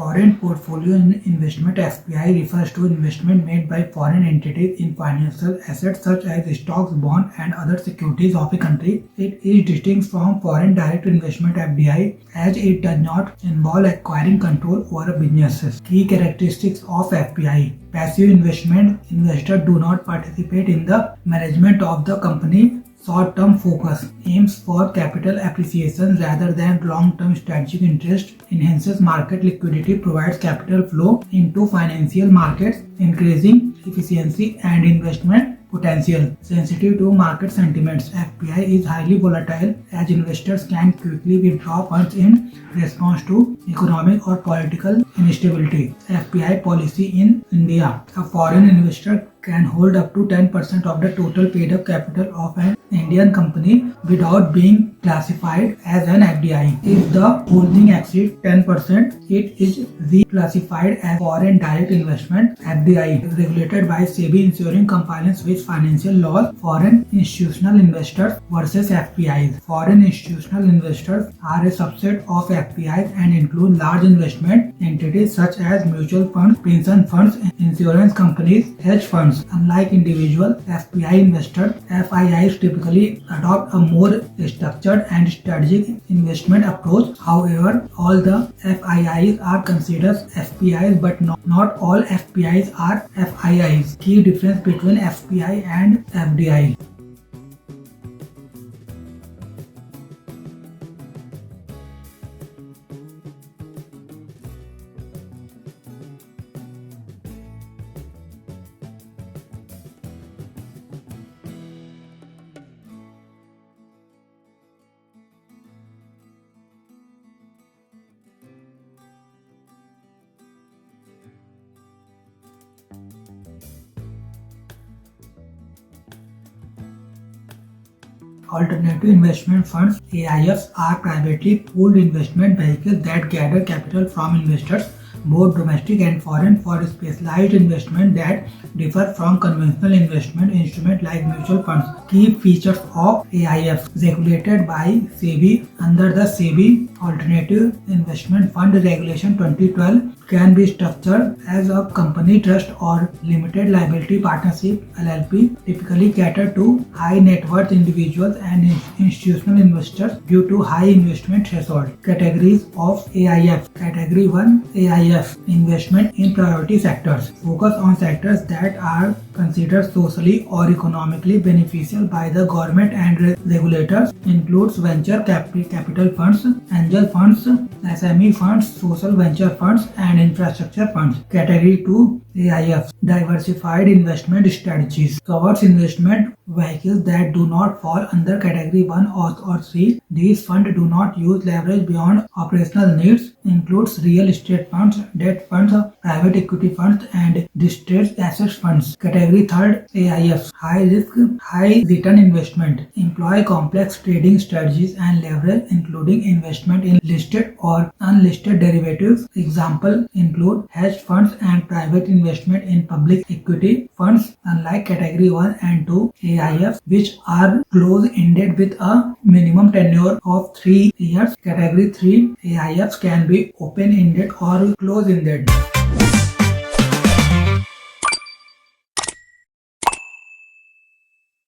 Foreign Portfolio Investment (FPI) refers to investment made by foreign entities in financial assets such as stocks, bonds, and other securities of a country. It is distinct from foreign direct investment (FDI) as it does not involve acquiring control over businesses. Key characteristics of FPI: passive investment: investors do not participate in the management of the company. Short-term focus aims for capital appreciation rather than long-term strategic interest, enhances market liquidity, provides capital flow into financial markets, increasing efficiency and investment potential. Sensitive to market sentiments, FPI is highly volatile as investors can quickly withdraw funds in response to economic or political instability. FPI policy in India: a foreign investor can hold up to 10% of the total paid up capital of an Indian company without being classified as an FDI. If the holding exceeds 10%, it is reclassified as foreign direct investment (FDI), regulated by SEBI, ensuring compliance with financial laws. Foreign institutional investors versus FPIs. Foreign institutional investors are a subset of FPIs and include large investment entities such as mutual funds, pension funds, insurance companies, hedge funds. Unlike individual FPI investors, FIIs typically adopt a more structured and strategic investment approach. However, all the FIIs are considered FPIs, but not all FPIs are FIIs. Key difference between FPI and FDI. Alternative investment funds (AIFs) are privately pooled investment vehicles that gather capital from investors, both domestic and foreign, for specialized investment that differ from conventional investment instruments like mutual funds. Key features of AIFs: regulated by SEBI under the SEBI Alternative Investment Fund Regulation 2012, can be structured as a company, trust, or limited liability partnership (LLP), typically cater to high net worth individuals and institutional investors due to high investment threshold. Categories of AIF. Category 1: AIF investment in priority sectors. Focus on sectors that are considered socially or economically beneficial by the government and regulators. Includes venture capital funds, angel funds, SME funds, social venture funds, and infrastructure funds. Category 2: AIFs diversified investment strategies. Covers investment vehicles that do not fall under category 1 or 3. These funds do not use leverage beyond operational needs. Includes real estate funds, debt funds, private equity funds, and distressed assets funds. Category 3: AIFs high risk, high return investment. Employ complex trading strategies and leverage, including investment in listed or unlisted derivatives. Example include hedge funds and private investment in public equity funds. Unlike category 1 and 2 AIFs, which are close-ended with a minimum tenure of 3 years, category 3 AIFs can be open-ended or close-ended.